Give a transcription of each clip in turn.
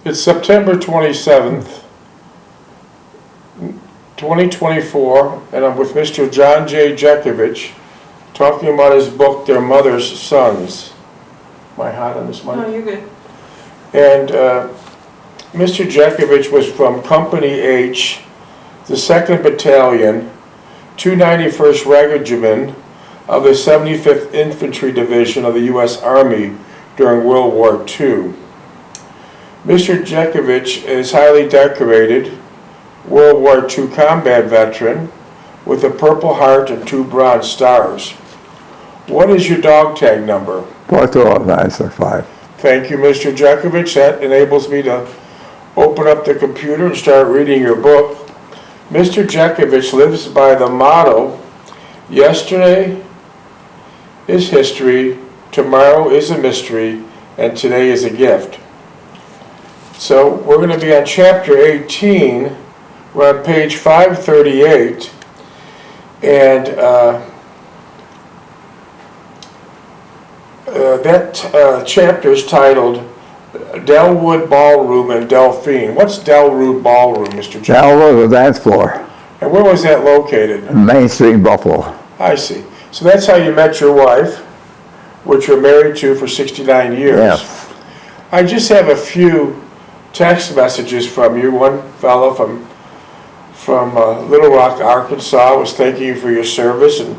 It's September 27th, 2024, and I'm with Mr. John Jeckovich talking about his book, Their Mother's Sons. Am I hot on this mic? No, you're good. And Mr. Jeckovich was from Company H, the 2nd Battalion, 291st Regiment of the 75th Infantry Division of the U.S. Army during World War II. Mr. Jeckovich is highly decorated World War II combat veteran with a Purple Heart and 2 Bronze Stars. What is your dog tag number? 42965. Thank you, Mr. Jeckovich. That enables me to open up the computer and start reading your book. Mr. Jeckovich lives by the motto, yesterday is history, tomorrow is a mystery, and today is a gift. So we're going to be on chapter 18. We're on page 538, and that chapter is titled Delwood Ballroom and Delphine. What's Delwood Ballroom, Mr. Jeckovich? Delwood was the dance floor. And where was that located? Main Street in Buffalo. I see. So that's how you met your wife, which you're married to for 69 years. Yes. I just have a few text messages from you. One fellow from Little Rock, Arkansas was thanking you for your service, and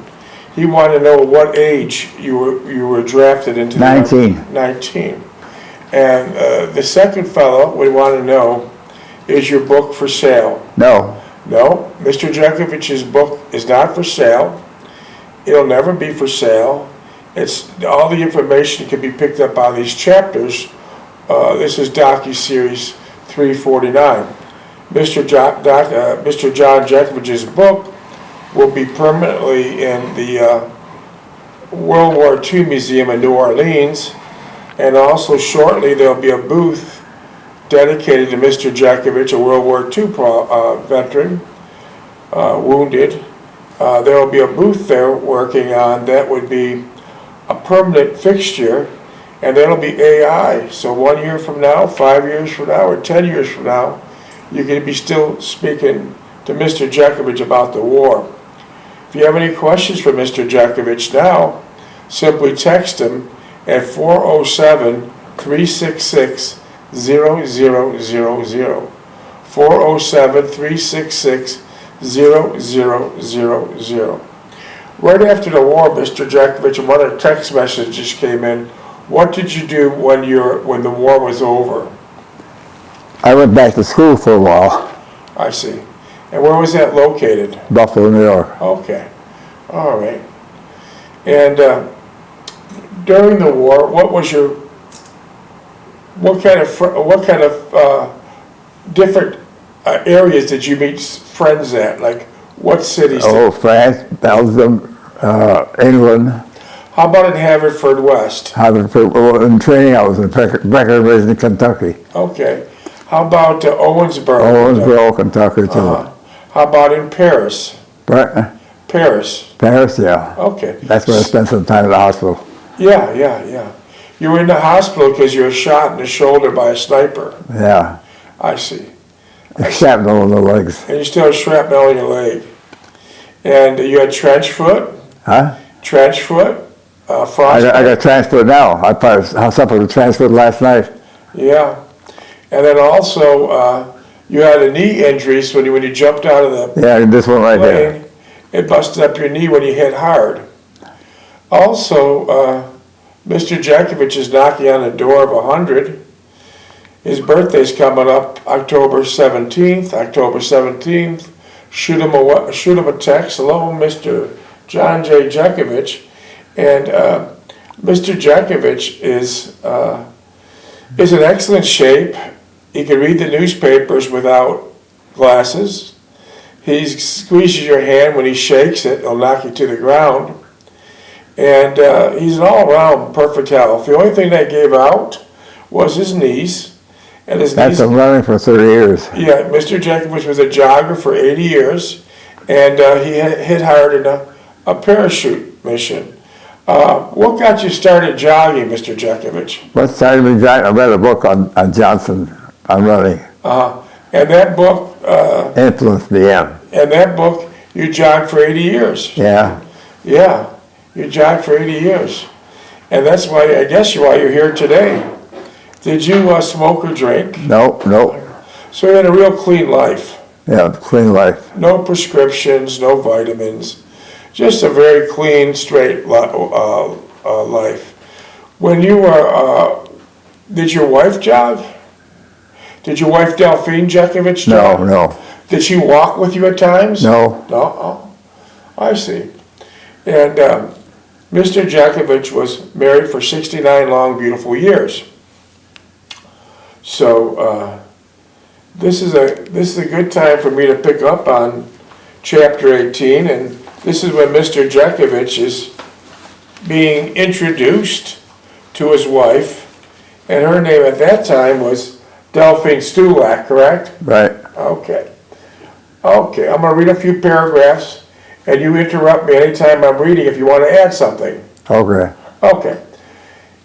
he wanted to know what age you were drafted into. 19. 19. And the second fellow would want to know, is your book for sale? No. No, Mr. Jeckovich's book is not for sale. It'll never be for sale. It's all the information can be picked up on these chapters. This is docu-series 349. Mr. John Jeckovich's book will be permanently in the World War II Museum in New Orleans, and also shortly there'll be a booth dedicated to Mr. Jeckovich, a World War II veteran, wounded. There will be a booth there working on that would be a permanent fixture, and that'll be AI. So 1 year from now, 5 years from now, or 10 years from now, you can be still speaking to Mr. Jeckovich about the war. If you have any questions for Mr. Jeckovich now, simply text him at 407-366-0000. 407-366-0000. Right after the war, Mr. Jeckovich, one of the text messages came in. What did you do when the war was over? I went back to school for a while. I see. And where was that located? Buffalo, New York. Okay. All right. And during the war, what kind of different areas did you meet friends at? Like what cities? Oh, France, Belgium, England. How about in Haverford West? In training, I was in Breckenridge, Kentucky. Okay. How about Owensboro? Owensboro, Kentucky, too. How about in Paris? Paris. Paris, yeah. Okay. That's where I spent some time at the hospital. Yeah. You were in the hospital because you were shot in the shoulder by a sniper. Yeah. I see. Shrapnel in the legs. And you still have shrapnel in your leg. And you had trench foot? Huh? Trench foot? Frostbite? I got transferred now. I suffered a transfer last night. Yeah. And then also, you had a knee injury, so when you jumped out of the Yeah, this one right plane, here. it busted up your knee when you hit hard. Also, Mr. Jeckovich is knocking on the door of 100. His birthday's coming up October 17th. October 17th. Shoot him a text. Hello, Mr. John J. Jeckovich. And Mr. Jeckovich is in excellent shape. He can read the newspapers without glasses. He squeezes your hand when he shakes it. He'll knock you to the ground. And he's an all-around perfect health. The only thing that gave out was his knees. And his That's been running for 30 years. Yeah, Mr. Jeckovich was a jogger for 80 years, and he hit hard in a parachute mission. What got you started jogging, Mr. Jeckovich? What started me jogging? I read a book on Johnson, I'm running. And that book, Influenced me, yeah. and that book, you jogged for 80 years. Yeah. Yeah, you jogged for 80 years. And that's why, I guess, why you're here today. Did you smoke or drink? No, no. So you had a real clean life. Yeah, clean life. No prescriptions, no vitamins. Just a very clean, straight life. When you were, did your wife jog? Did your wife Delphine Jeckovich jog? No, no. Did she walk with you at times? No. No? Oh, I see. And Mr. Jeckovich was married for 69 long, beautiful years. So this is a good time for me to pick up on chapter 18, and this is when Mr. Jeckovich is being introduced to his wife, and her name at that time was Delphine Stulak, correct? Right. Okay. Okay, I'm going to read a few paragraphs, and you interrupt me anytime I'm reading if you want to add something. Okay. Okay.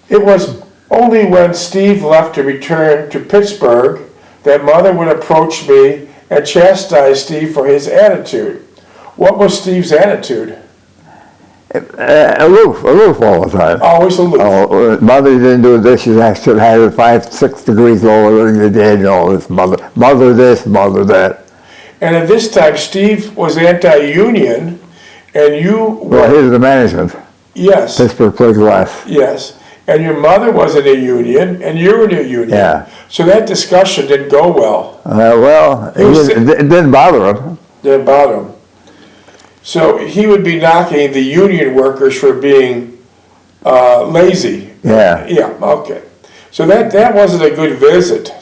It was only when Steve left to return to Pittsburgh that Mother would approach me and chastise Steve for his attitude. What was Steve's attitude? Aloof all the time. Always aloof. Oh, Mother didn't do this, she should have it 5-6 degrees lower than you did, and all this. Mother this, mother that. And at this time, Steve was anti-union, and you were... Well, here's the management. Yes. Pittsburgh Plate Glass. Yes. And your mother was in a union, and you were in a union. Yeah. So that discussion didn't go well. Well, it didn't bother him. Didn't bother him. So he would be knocking the union workers for being lazy. Yeah. Yeah, okay. So that wasn't a good visit.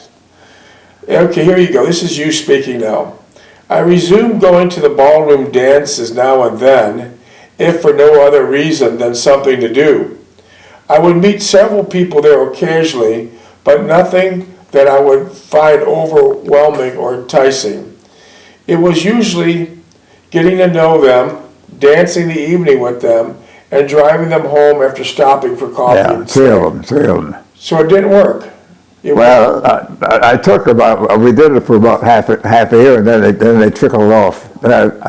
Okay, here you go. This is you speaking now. I resumed going to the ballroom dances now and then, if for no other reason than something to do. I would meet several people there occasionally, but nothing that I would find overwhelming or enticing. It was usually getting to know them, dancing the evening with them, and driving them home after stopping for coffee. Yeah, three of them. So it didn't work. Well, I took about, we did it for about half a year, and then they trickled off. But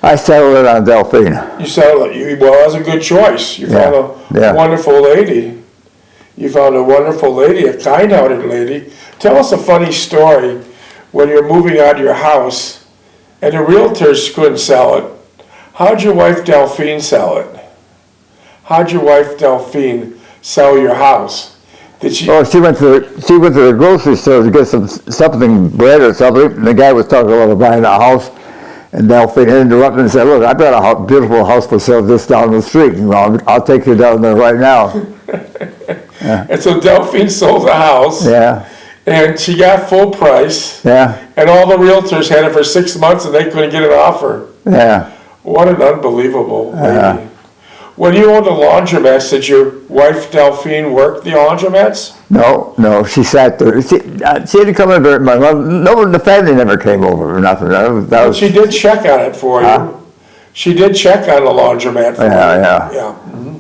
I settled it on Delphine. You settled it. Well, that was a good choice. You found a wonderful lady. You found a wonderful lady, a kind-hearted lady. Tell us a funny story when you're moving out of your house and the realtors couldn't sell it. How'd your wife Delphine sell it? How'd your wife Delphine sell your house? Did she? Well, she went to the grocery store to get something, bread or something, and the guy was talking about buying a house, and Delphine interrupted and said, "Look, I've got a beautiful house for sale just down the street. I'll take you down there right now." Yeah. And so Delphine sold the house. Yeah. And she got full price. Yeah. And all the realtors had it for 6 months, and they couldn't get an offer. Yeah. What an unbelievable lady. When you owned the laundromats, did your wife Delphine work the laundromats? No, she sat there. She didn't come over. My mom, no, the family never came over or nothing. That was, she did check on it for you. She did check on the laundromat for you. Yeah. Mm-hmm.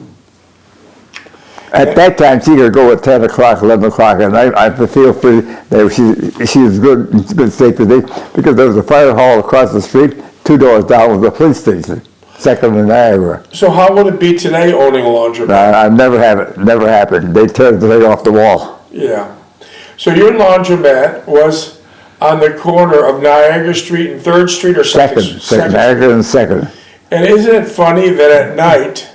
At that time, she could go at 10 o'clock, 11 o'clock at night. I feel free that she was good safety because there was a fire hall across the street. 2 doors down was the police station. Second in Niagara. So how would it be today owning a laundromat? I never happened. They tear the thing off the wall. Yeah. So your laundromat was on the corner of Niagara Street and 3rd Street or 2nd? Second, Niagara and 2nd. And isn't it funny that at night,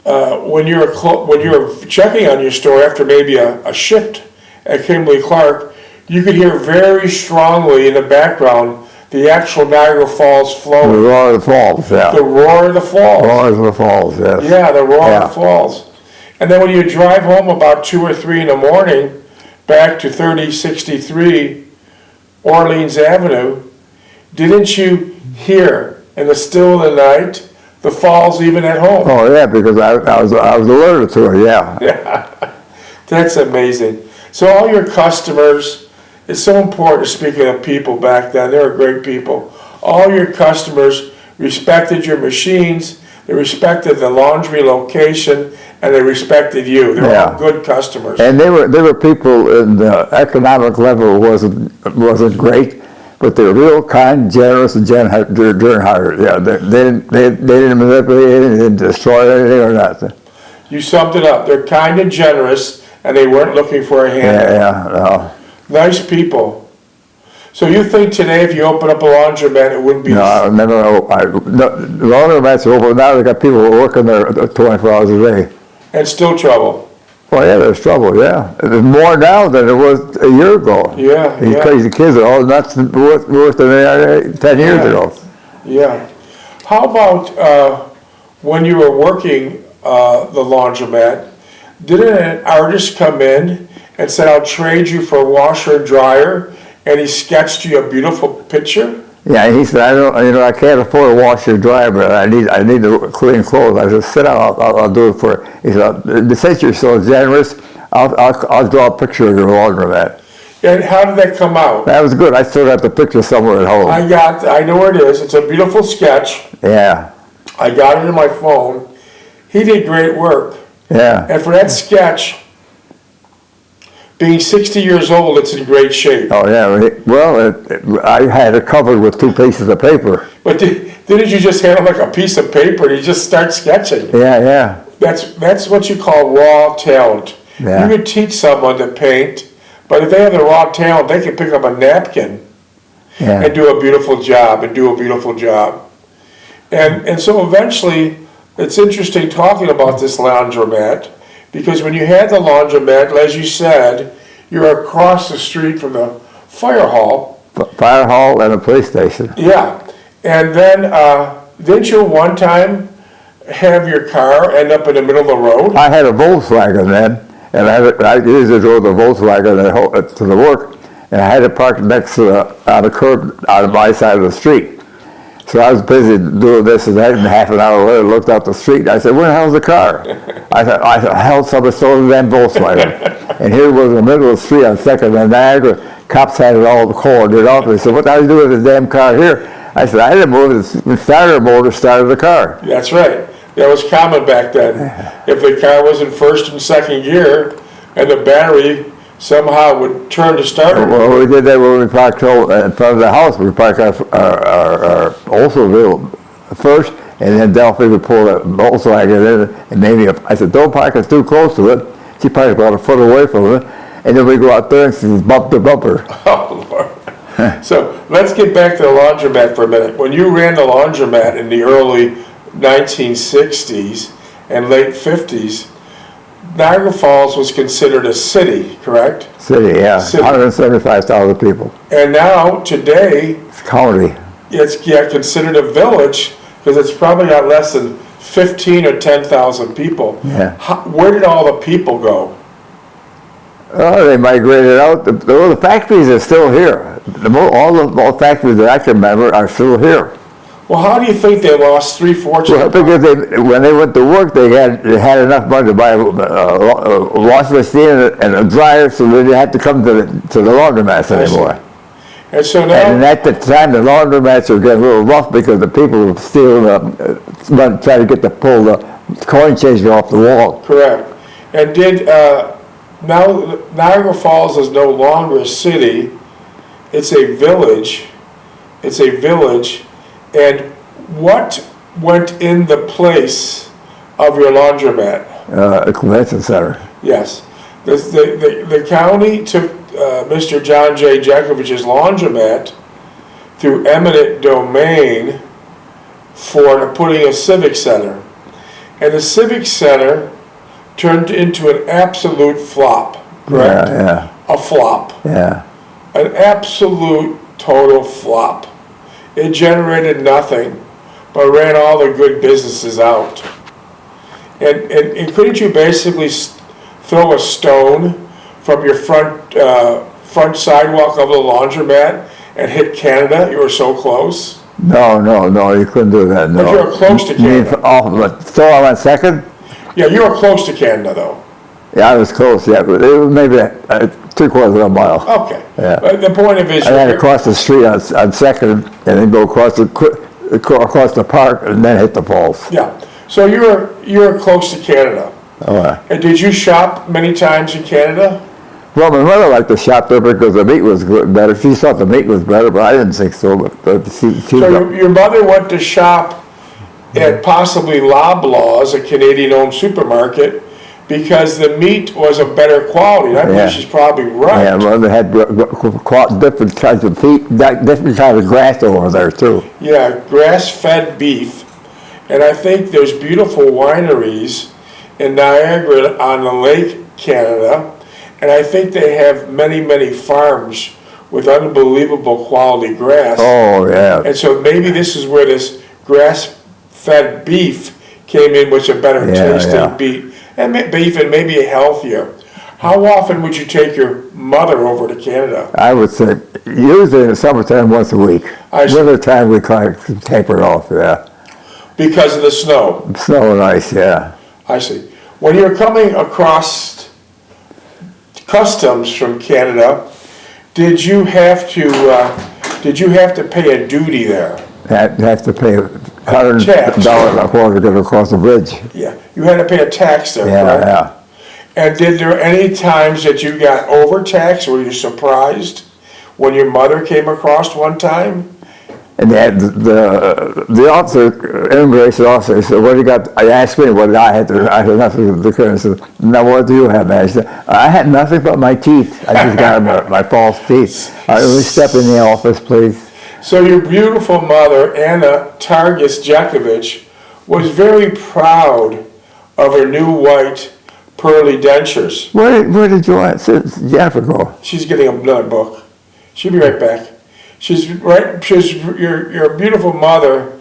when you're checking on your store after maybe a shift at Kimberly Clark, you could hear very strongly in the background the actual Niagara Falls flowing. The roar of the falls, yeah. The roar of the falls. Roar of the falls, yes. Yeah, the roar of the falls. And then when you drive home about 2 or 3 in the morning, back to 3063 Orleans Avenue, didn't you hear in the still of the night the falls even at home? Oh yeah, because I was alerted to it, yeah. Yeah, that's amazing. So all your customers, it's so important, speaking of people back then, they were great people. All your customers respected your machines. They respected the laundry location, and they respected you. They were all good customers. And they were people, and the economic level wasn't great, but they were real kind, generous, and during hard. Yeah, they didn't manipulate anything, they didn't destroy anything or nothing. You summed it up. They're kind and generous, and they weren't looking for a handout. Yeah. Nice people. So you think today, if you open up a laundromat, it wouldn't be? No, the laundromats are open now. They got people working there 24 hours a day. And still trouble. Well, yeah, there's trouble. Yeah, there's more now than there was a year ago. Yeah, These crazy kids are all nuts worse than they are 10 years ago. Yeah. How about when you were working the laundromat? Didn't an artist come in and said, "I'll trade you for a washer and dryer"? And he sketched you a beautiful picture? Yeah, he said, I can't afford a washer and dryer, but I need to clean clothes. I said, sit down, I'll do it for you. He said, since you're so generous, I'll draw a picture of your laundromat. And how did that come out? That was good. I still got the picture somewhere at home. I know where it is. It's a beautiful sketch. Yeah. I got it in my phone. He did great work. Yeah. And for that sketch, being 60 years old, it's in great shape. Oh, yeah. Well, I had it covered with 2 pieces of paper. But didn't you just hand him like a piece of paper and you just start sketching? Yeah. That's what you call raw talent. Yeah. You could teach someone to paint, but if they have the raw talent, they can pick up a napkin and do a beautiful job And so eventually, it's interesting talking about this laundromat, because when you had the laundromat, as you said, you're across the street from the fire hall. Fire hall and a police station. Yeah. And then, didn't you one time have your car end up in the middle of the road? I had a Volkswagen then, and I usually drove the Volkswagen to the work, and I had it parked next to on the curb on my side of the street. So I was busy doing this and that, and half an hour later, looked out the street, and I said, where the hell's the car? I thought, hell, somebody stole the damn Volkswagen. And here it was in the middle of the street on 2nd and Niagara. Cops had it all cordoned off. They said, what the hell are you doing with the damn car here? I said, I didn't move it. The starter motor started the car. That's right. That was common back then. If the car was in first and second gear, and the battery somehow would turn to starter. Well, we did that when we parked in front of the house. We parked our Oldsmobile first, and then Delphi would pull the Volkswagen in, and maybe I said, don't park us too close to it. She parked about a foot away from it, and then we go out there and she bump the bumper. Oh, Lord. So let's get back to the laundromat for a minute. When you ran the laundromat in the early 1960s and late 50s, Niagara Falls was considered a city, correct? City, yeah. 175,000 people. And now, today, it's county. It's considered a village, because it's probably got less than 15 or 10,000 people. Yeah. Where did all the people go? Oh, they migrated out. The factories are still here. All the factories that I can remember are still here. Well, how do you think they lost 3/4? Well, because when they went to work, they had enough money to buy a washing machine and a dryer, so they didn't have to come to the laundromats anymore. And so now, and at the time, the laundromats were getting a little rough because the people were stealing, trying to pull the coin changer off the wall. Correct. And now Niagara Falls is no longer a city; it's a village. It's a village. And what went in the place of your laundromat? A convention center. Yes. The county took Mr. John J. Jeckovich's laundromat through eminent domain for putting a civic center. And the civic center turned into an absolute flop, correct? Yeah. A flop. Yeah. An absolute total flop. It generated nothing, but ran all the good businesses out. And couldn't you basically throw a stone from your front sidewalk of the laundromat and hit Canada? You were so close. No, you couldn't do that. No. But you were close to Canada. But throw on a second? Yeah, you were close to Canada, though. Yeah, I was close. Yeah, but it was maybe 3/4 of a mile. Okay. Yeah. But the point of it is, I had to cross the street on Second, and then go across the park, and then hit the falls. Yeah, So you're close to Canada. Oh, And did you shop many times in Canada? well, my mother liked to shop there because the meat was better. She thought the meat was better, but I didn't think so. But she So your mother went to shop at possibly Loblaws, a Canadian-owned supermarket, because the meat was of better quality. And I believe Yeah. she's probably right. Yeah, well, they had different kinds of different kinds of grass over there too. Yeah, grass-fed beef. And I think there's beautiful wineries in Niagara on the Lake, Canada. And I think they have many, many farms with unbelievable quality grass. Oh, yeah. And so maybe this is where this grass-fed beef came in, which a better tasting beef and maybe healthier. How often would you take your mother over to Canada? I would say usually in the summertime once a week. Winter time we kind of taper it off, yeah. Because of the snow? Snow and ice, yeah. I see. When you're coming across customs from Canada, did you have to pay a duty there? Have to pay $100 a quarter to get across the bridge. Yeah, you had to pay a tax there, Yeah, correct? yeah. And did there any times that you got overtaxed? Were you surprised when your mother came across one time? And they had the officer, immigration officer, said, "What do you got?" I asked me what I had. I had nothing to declare. I said, "Now what do you have, man?" I said, "I had nothing but my teeth. I just got my false teeth." Let me step in the office, please. So your beautiful mother, Anna Targus Jeckovich, was very proud of her new white pearly dentures. Where did Jennifer go? She's getting another book. She'll be right back. She's your beautiful mother,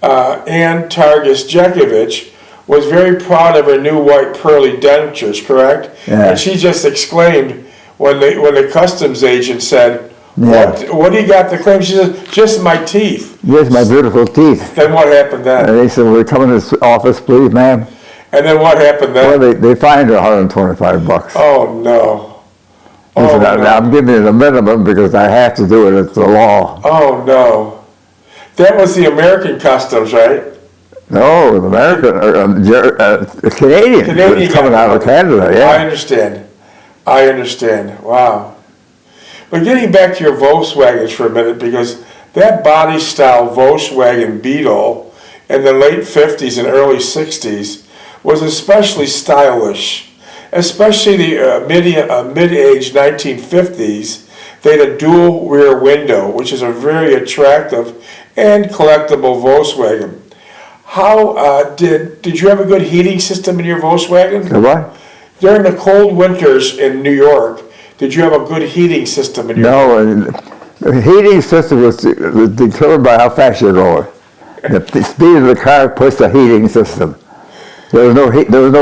Ann Targus Jeckovich, was very proud of her new white pearly dentures, correct? Yeah. And she just exclaimed when the customs agent said, Yeah. What do you got to claim? She said, just my teeth. Yes, my beautiful teeth. Then what happened then? And they said, "Will you come in this office, please, ma'am?" And then what happened then? Well, they fined her $125. Oh, no. He Oh, said, no. "I'm giving you the minimum because I have to do it. It's the law." Oh, no. That was the American customs, right? No, the American, Canadian. Canadian It's coming out of Canada, I yeah. understand. Wow. But getting back to your Volkswagens for a minute, because that body style Volkswagen Beetle in the late 50s and early 60s was especially stylish. Especially the mid-age 1950s, they had a dual rear window, which is a very attractive and collectible Volkswagen. How did you have a good heating system in your Volkswagen? The what? During the cold winters in New York, did you have a good heating system in your? No, and the heating system was determined by how fast you're going. The speed of the car pushed the heating system. There was no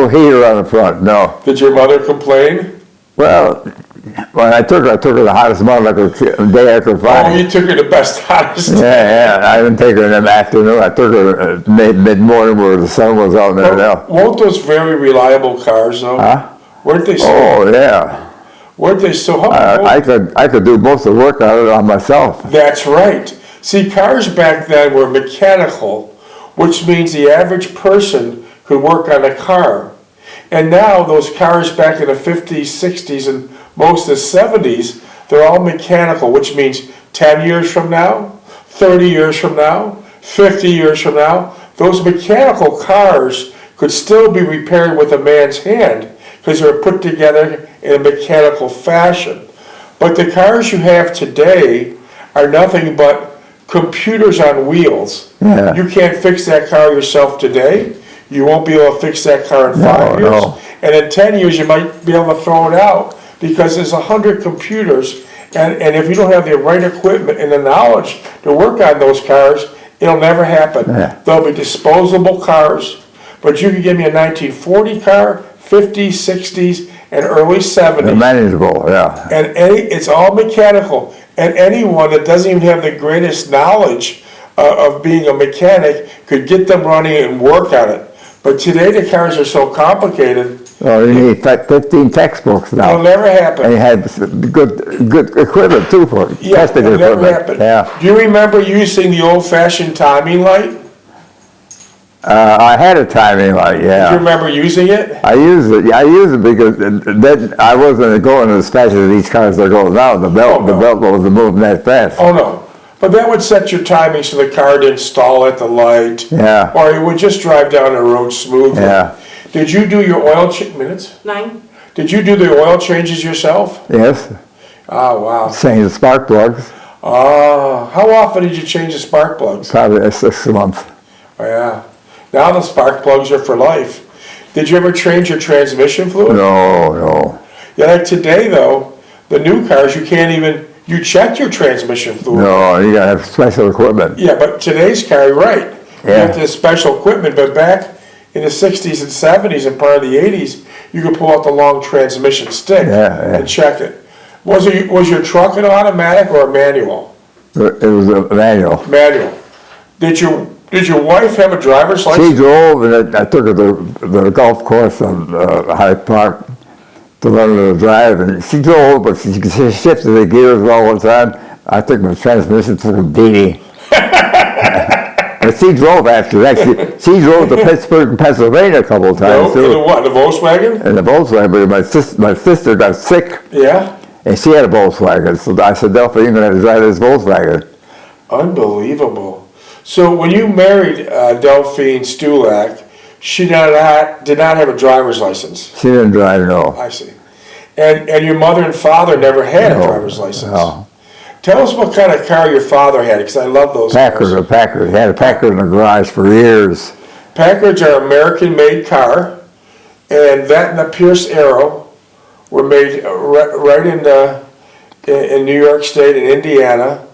heater on the front. No. Did your mother complain? Well, when I took her the hottest month, like a day after Oh, Friday. you took her the best, hottest. Yeah. I didn't take her in the afternoon. I took her mid-morning where the sun was out there now. Weren't those very reliable cars, though? Huh? Weren't they so? Oh, yeah. Weren't they so? I could do most of the work on it on myself. That's right. See, cars back then were mechanical, which means the average person could work on a car. And now those cars back in the 50s, 60s, and most of the 70s, they're all mechanical, which means 10 years from now, 30 years from now, 50 years from now, those mechanical cars could still be repaired with a man's hand because they're put together in a mechanical fashion. But the cars you have today are nothing but computers on wheels. Yeah. You can't fix that car yourself today. You won't be able to fix that car in 5 years. No. And in 10 years, you might be able to throw it out because there's 100 computers. And if you don't have the right equipment and the knowledge to work on those cars, it'll never happen. Yeah. There'll be disposable cars. But you can give me a 1940 car, 50s, 60s, and early 70s. They're manageable, yeah. And it's all mechanical. And anyone that doesn't even have the greatest knowledge of being a mechanic could get them running and work on it. But today the cars are so complicated, Well, you need 15 textbooks now. it'll never And happen. you had good equipment too for Yeah, testing it'll never equipment. happen. Yeah. Do you remember using the old-fashioned timing light? I had a timing light, Do you yeah. remember using it? I use it because then I wasn't going as fast as these cars are going now. The belt wasn't moving that fast. Oh, no. But that would set your timing so the car didn't stall at the light. Yeah. Or it would just drive down the road smoothly. Yeah. Did you do your oil minutes? 9. Did you do the oil changes yourself? Yes. Oh, wow. Change the spark plugs. How often did you change the spark plugs? Probably 6 months. Oh, yeah. Now the spark plugs are for life. Did you ever change your transmission fluid? No. Yeah, like today though, the new cars, you can't even, you check your transmission fluid. No, you gotta have special equipment. Yeah, but today's car, right. You Yeah. have this special equipment, but back in the 60s and 70s and part of the 80s, you could pull out the long transmission stick Yeah. and check it. Was your truck an automatic or a manual? It was a manual. Manual. Did your wife have a driver's She license? drove, and I took her to the golf course on Hyde Park to learn how to drive, and she drove, but she shifted the gears all the time. I took my transmission to the beanie. But she drove after that. She drove to Pittsburgh, Pennsylvania a couple of times No, in the too. what, the Volkswagen? And the Volkswagen, but my sister got sick, Yeah. and she had a Volkswagen. So I said, Delphi, you're gonna have to drive this Volkswagen. Unbelievable. So when you married Delphine Stulak, she did not have a driver's license. She didn't drive, no. I see. And your mother and father never had a driver's license. No. Tell us what kind of car your father had, because I love those Packard, cars. a Packard. He had a Packard in the garage for years. Packards are American-made car, and that and the Pierce Arrow were made right in New York State and Indiana.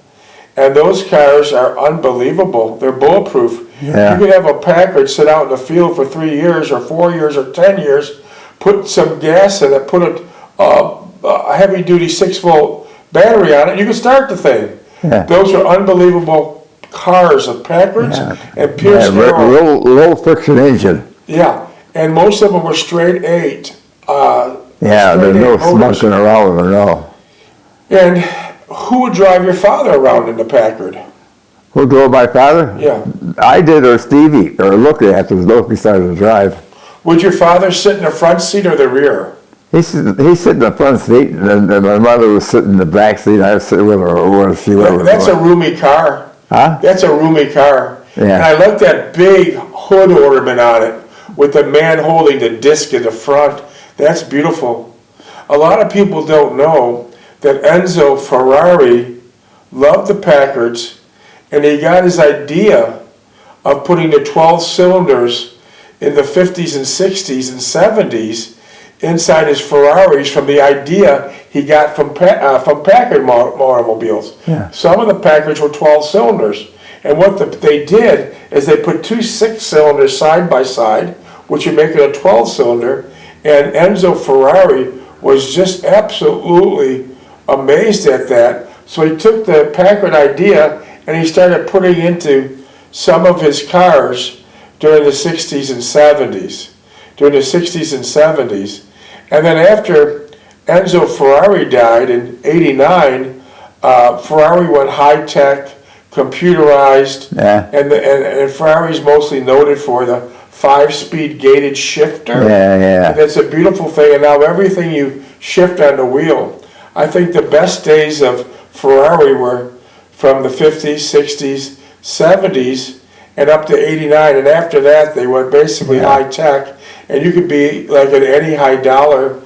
And those cars are unbelievable. They're bulletproof. Yeah. You could have a Packard sit out in the field for 3 years or 4 years or 10 years, put some gas in it, put a heavy-duty 6-volt battery on it, you can start the thing. Yeah. Those are unbelievable cars of Packards and Pierce Yeah, Arrow. low friction engine. Yeah, and most of them were straight 8. Yeah, straight there's no 8 motors. smoking around with it, no. And who would drive your father around in the Packard? Who drove my father? Yeah. I did, or Stevie, or Lookie, after Lookie started to drive. Would your father sit in the front seat or the rear? He sit in the front seat, and then my mother was sitting in the back seat. I was sitting with her, or where she was. That's a roomy car. Huh? That's a roomy car. Yeah. And I like that big hood ornament on it with the man holding the disc in the front. That's beautiful. A lot of people don't know that Enzo Ferrari loved the Packards, and he got his idea of putting the 12 cylinders in the 50s and 60s and 70s inside his Ferraris from the idea he got from Packard automobiles. Yeah. Some of the Packards were 12 cylinders. And what they did is they put 2 6-cylinders side by side, which would make it a 12-cylinder. And Enzo Ferrari was just absolutely amazed at that. So he took the Packard idea and he started putting into some of his cars during the 60s and 70s. During the 60s and 70s. And then after Enzo Ferrari died in '89, Ferrari went high-tech, computerized, Yeah. and Ferrari's mostly noted for the 5-speed gated shifter. Yeah. And it's a beautiful thing, and now everything you shift on the wheel. I think the best days of Ferrari were from the 50s, 60s, 70s, and up to '89, and after that they went basically high-tech, and you could be like in any high-dollar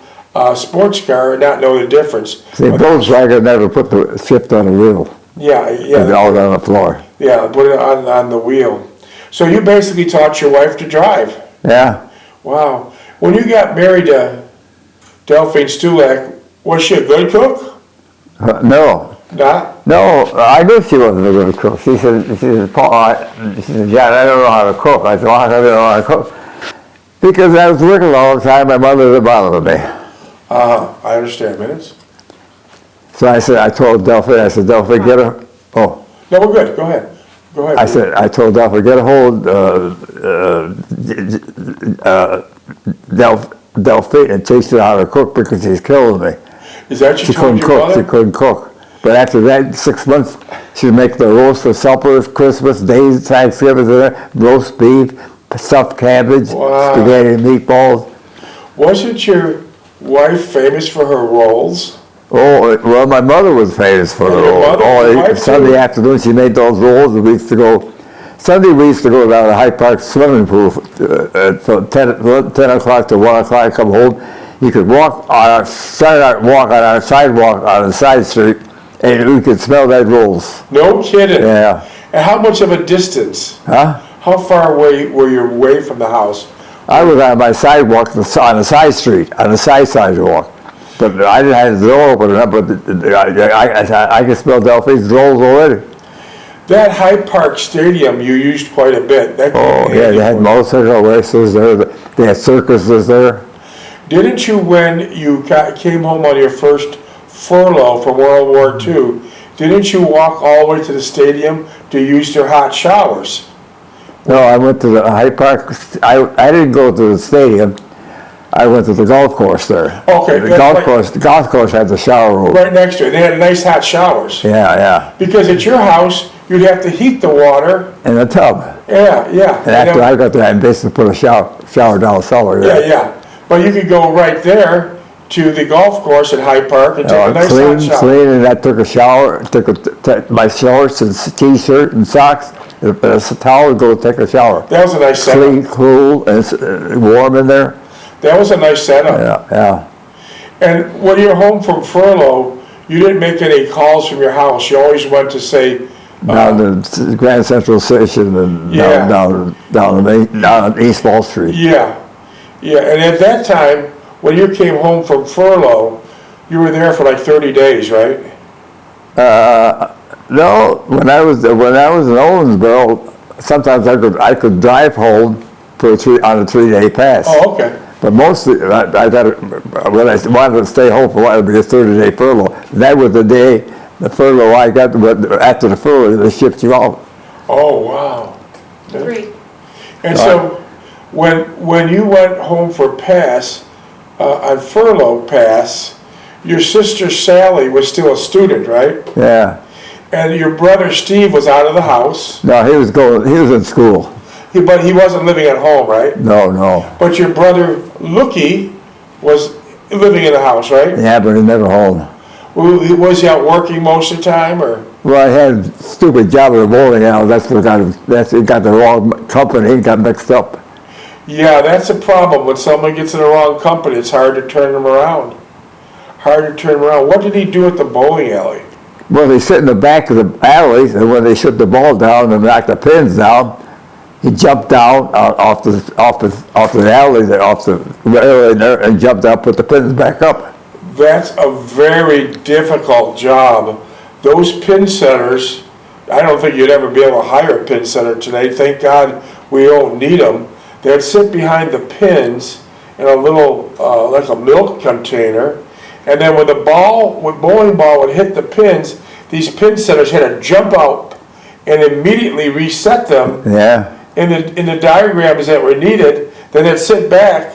sports car and not know the difference. See, Volkswagen never put the shift on the wheel. Yeah, It's yeah, all on the floor. yeah, put it on the wheel. So you basically taught your wife to drive. Yeah. Wow. When you got married to Delphine Stulak, was she a good cook? No. Not? No, I knew she wasn't a good cook. She said, Paul, John, I don't know how to cook. I said, well, how come you don't know how to cook? Because I was working all the time, my mother didn't bother me. I understand. Minutes? So I told Delphi, Delphi, get a, oh. No, we're good. Go ahead. Go ahead. I told Delphi, get a hold, Delphi and teach her how to cook because she's killing me. Is that what you She told couldn't your cook, mother? she couldn't cook. But after that, 6 months, she'd make the roast for suppers, Christmas, days, Thanksgiving, roast beef, stuffed cabbage, Wow. spaghetti and meatballs. Wasn't your wife famous for her rolls? Oh, well, my mother was famous for the your rolls. mother, your wife Sunday too? afternoon she made those rolls, and we used to go. Sunday we used to go down to Hyde Park swimming pool from 10 o'clock to 1 o'clock, come home. You could walk on our sidewalk on a side street, and we could smell that rolls. No kidding. Yeah. And how much of a distance? Huh? How far away were you away from the house? I was on my sidewalk on a side street, on a sidewalk. But I didn't have the door open up, but I could smell Delphi's rolls already. That Hyde Park Stadium you used quite a bit. That Oh, yeah, they had motorcycle races there, they had circuses there. Didn't you, when you came home on your first furlough from World War II, didn't you walk all the way to the stadium to use their hot showers? No, I went to the Hyde Park, I didn't go to the stadium, I went to the golf course there. Okay, The that's golf course had the shower room. Right next to it. They had nice hot showers. Yeah, Because at your house, you'd have to heat the water. in a tub. Yeah. And after I got there, I basically put a shower down the cellar. Yeah. But you could go right there to the golf course at Hyde Park and take a nice hot shower. Clean, and I took a shower, my shorts and t-shirt and socks, and a towel and go take a shower. That was a nice setup. Clean, cool, and it's warm in there. That was a nice setup. Yeah. And when you're home from furlough, you didn't make any calls from your house. You always went to say, Down to Grand Central Station and Yeah. down East Wall Street. Yeah. And at that time, when you came home from furlough, you were there for like 30 days, right? No, when I was in Owensboro, sometimes I could drive home on a 3-day pass. Oh, okay. But mostly, I got when I wanted to stay home for a while, it'd be a 30-day furlough. That was the day, the furlough I got. After the furlough, they shipped you out. Oh, wow. 3. And so, when you went home for pass, on furlough pass, your sister Sally was still a student, right? Yeah. And your brother Steve was out of the house, No, he was in school. but he wasn't living at home, right? No. But your brother Lookie was living in the house, right? Yeah, but he never home. Was he out working most of the time, or? Well, I had a stupid job at a bowling alley. He got the wrong company. He got mixed up. Yeah, that's a problem. When someone gets in the wrong company, it's hard to turn them around. What did he do at the bowling alley? Well, they sit in the back of the alley, and when they shoot the ball down and knock the pins down, he jumped down off the alley there, off the area there, and jumped out, put the pins back up. That's a very difficult job. Those pin setters, I don't think you'd ever be able to hire a pin setter today. Thank God we don't need them. They'd sit behind the pins in a little, like a milk container, and then when the bowling ball would hit the pins, these pin setters had to jump out and immediately reset them. Yeah. In the diagrams that were needed, then they'd sit back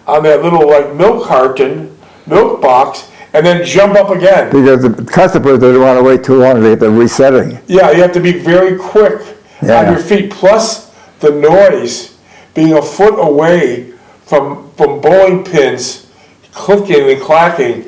on that little like milk box, and then jump up again. Because the customers didn't want to wait too long to get the resetting. Yeah, you have to be very quick on your feet. Plus the noise, being a foot away from bowling pins, clicking and clacking,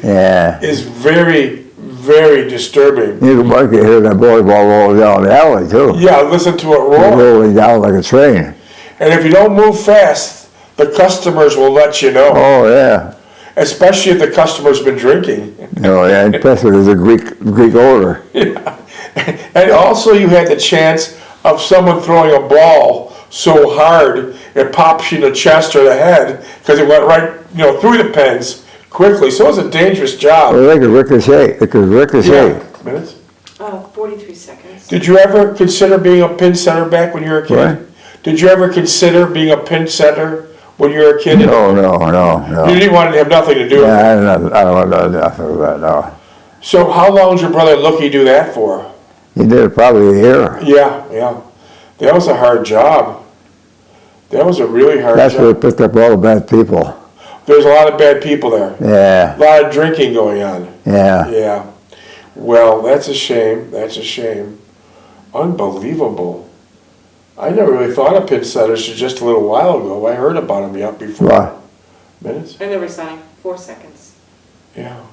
is very, very disturbing. You can hear that bowling ball rolling down the alley too. Yeah, listen to it roll. Rolling down like a train. And if you don't move fast, the customers will let you know. Oh yeah. Especially if the customer's been drinking. Oh yeah, especially there's a Greek odor. Yeah. And also you had the chance of someone throwing a ball so hard it pops you in the chest or the head because it went right, through the pins quickly. So it was a dangerous job. Well, they could ricochet. Yeah. Minutes? 43 seconds. Did you ever consider being a pin setter back when you were a kid? What? Did you ever consider being a pin setter when you were a kid? No. You didn't want to have nothing to do with it. I don't want nothing with that, no. So how long did your brother Lookie do that for? He did it probably a year. Yeah. That was a hard job. That was a really hard That's where job. he picked up all the bad people. There's a lot of bad people there. Yeah. A lot of drinking going on. Yeah. Yeah. Well, that's a shame. Unbelievable. I never really thought of pin setters until just a little while ago. I heard about them before. Right. Minutes? I never signed 4 seconds. Yeah.